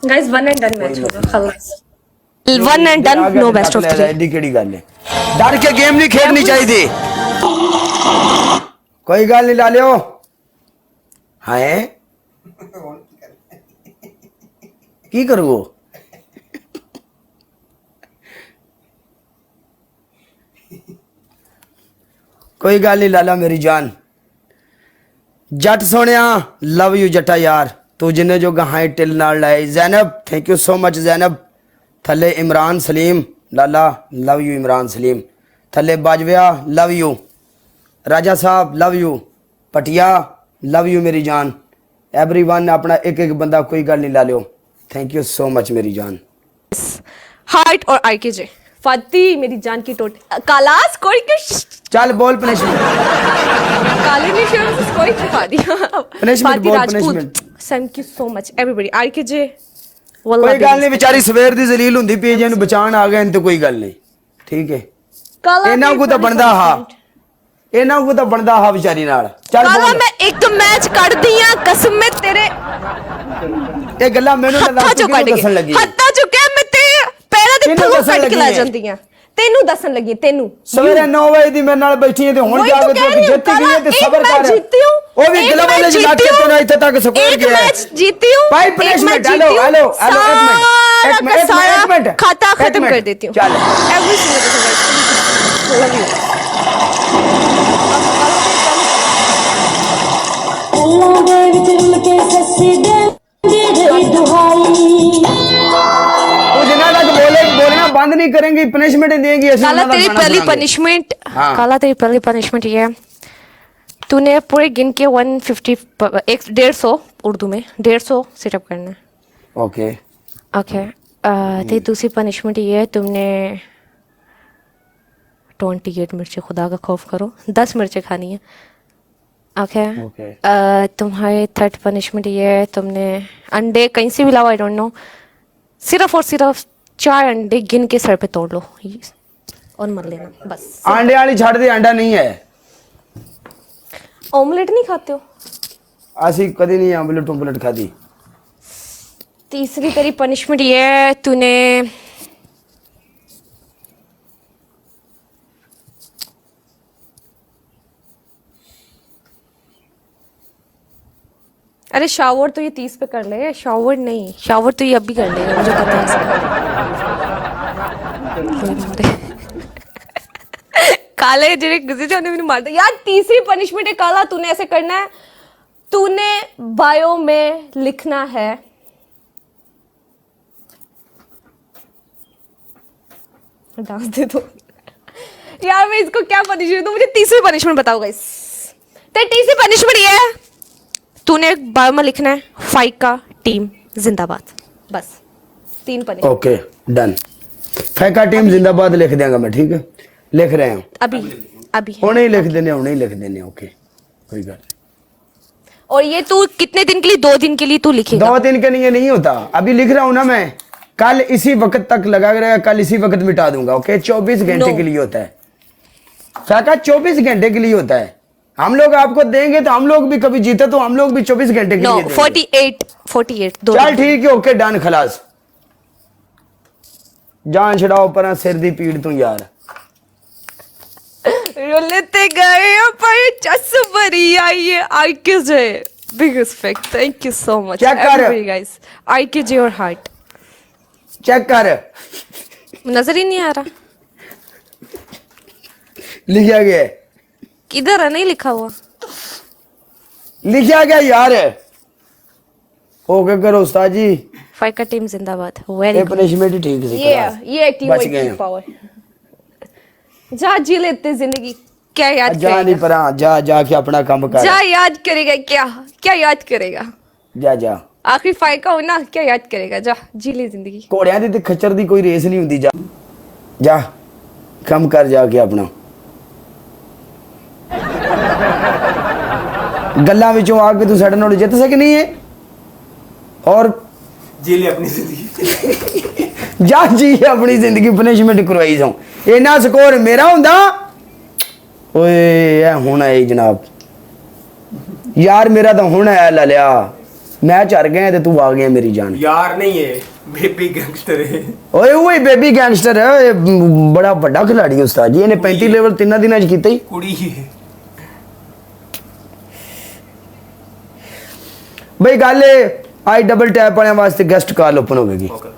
Guys one and done match होगा खलास one and done no best of 3 एडी केड़ी गल है डर के गेम नहीं खेलनी चाहिए कोई गल नहीं ला लियो हां की करो कोई गल नहीं लाला मेरी जान जट सोनिया लव यू जटा यार तू जिन्ने जो गहाई टिल नाल लाए Zainab thank you so much Zainab थले इमरान सलीम लाला लव यू इमरान सलीम थले बाजविया लव यू राजा साहब लव यू पटिया लव यू मेरी जान एवरीवन अपना एक एक बंदा कोई गल नहीं ला लियो थैंक यू सो मच मेरी जान हार्ट और आईकेजे फाती मेरी जान की टोट कालास कोई के चल बोल पनिशमेंट काले ने शेयर से कोई छुपा दिया पनिशमेंट बोल punishment thank you so much everybody IKJ कोई गल नहीं बेचारी सवेर दी जलील हुंदी पई जे नु बचान आ गए तो कोई गल नहीं ठीक है इना को तो बनदा हा इना को तो बनदा हा बेचारी नाल चल काला मैं एक मैच कर दिया कसम में तेरे ए गल्ला मेनू दसन लगी हत्ता चुके मैं ते पैरा दे थल्लों फट के ला ਜਾਂਦੀ ਆ ਤੈਨੂੰ ਦੱਸਣ ਲੱਗੀ ਤੈਨੂੰ ਸਵੇਰੇ 9 ਵਜੇ ਦੀ ਮੇਰੇ ਨਾਲ ਬੈਠੀ ਹੈ ਤੇ ਹੁਣ ਜਾ ਕੇ ਤੂੰ ਜਿੱਤ ਗਈ ਹੈ ਤੇ ਸਬਰ ਕਰ ਉਹ ਵੀ ਗਲਾ ਵਾਲੇ ਜਿਹਾ ਕੇ ਤੂੰ ਇੱਥੇ ਤੱਕ ਸਕੋਰ ਗਿਆ मैच जीती हूं भाई पनिशमेंट हेलो हेलो हेलो एक मिनट खाता खत्म कर देती हूं चल एवरी सिंगल लव यू अल्लाह देव दिल के सच्ची दे दुहाई बोलना बंद नहीं करेंगे पनिशमेंट देंगी काला तेरी पहली पनिशमेंट काला तेरी पहली पनिशमेंट ये है तूने पूरे गिन के 150 150 उर्दू में 150 सेटअप करना है ओके ओके तेरी दूसरी पनिशमेंट ये है तुमने 28 मिर्चें खुदा का खौफ करो 10 मिर्चें खानी है ओके तुम्हारी थर्ड पनिशमेंट ये है तुमने अंडे कहीं से भी लाओ आई डोंट नो सिर्फ और सिर्फ 4 अंडे गिन के सर पे तोड़ लो और मर लेना बस अंडे वाली छड़ दे अंडा नहीं है ऑमलेट नहीं खाते हो आसी कभी नहीं ऑमलेट ऑमलेट खाती तीसरी तेरी पनिशमेंट ये है तूने अरे शावर तो ये 30 पे कर ले शावर नहीं शावर तो ये अब भी कर ले मुझे पता है काले जिन्हें गुजरे थे उन्हें मैंने मार दिया यार तीसरी पनिशमेंट है काला तूने ऐसे करना है तूने बायो में लिखना है डांस दे दो यार मैं इसको क्या पनिशमेंट दूं मुझे तीसरी पनिशमेंट बताओ गाइस तेरी तीसरी पनिशमेंट ये है तूने बायो में लिखना है फाइट का टीम जिंदाबाद बस 3 पनिशमेंट ओके डन फाइका टीम जिंदाबाद लिख देंगे मैं ठीक है लिख रहे हैं अभी अभी उन्हें ही लिख देने ओके कोई बात और ये तू कितने दिन के लिए 2 दिन के लिए तू लिखेगा 2 दिन के लिए नहीं होता अभी लिख रहा हूँ ना मैं कल इसी वक्त तक लगा रहेगा कल इसी वक्त मिटा दूंगा ओके 24 घंटे के लिए होता है फाका 24 घंटे के लिए होता है हम लोग आपको देंगे तो हम लोग भी कभी जीते तो हम लोग भी 24 घंटे के लिए देंगे 48 चल ठीक है ओके डन खलास जान छड़ाओ पर सिर दी पीड़ तू यार रोलेते गए पर चस भरी आई है IKJ big respect thank you so much check कर गाइस आईकेजे और हार्ट चेक कर नजर ही नहीं आ रहा लिखा गया किधर है नहीं लिखा हुआ लिखा गया यार ओके करो उस्ताद जी फाइट का टीम जिंदाबाद वेरी पनिशमेंट ही ठीक से ये टीम की पावर जा जी लेते जिंदगी क्या याद जा नहीं पर जा जा के अपना काम कर जा याद करेगा क्या क्या याद करेगा जा जा आखिरी फाइट का हो ना क्या याद करेगा जा जी ले जिंदगी घोड़ियां दी ते खच्चर दी कोई रेस नहीं हुंदी जा जा काम कर जाके अपना गल्लां विचों आके तू साडे नाल जित सकनी है और जी ले अपनी जिंदगी जा जी अपनी जिंदगी पनिशमेंट करवाई जाऊं इना स्कोर मेरा हुंदा ओए ए हुण आई जनाब यार मेरा तो हुण है ला लिया मैच हार गए ते तू आ गया मेरी जान। यार नहीं है, बेबी गैंगस्टर है। ओए वही बेबी गैंगस्टर है, ये बड़ा बड़ा खिलाड़ी है उस्ताद जी, इन्हें 35 लेवल 3 दिनों च कीता ही। कुड़ी ही है। बई गल आई डबल टैप वाले वास्ते गेस्ट कॉल ओपन होगी। ओके।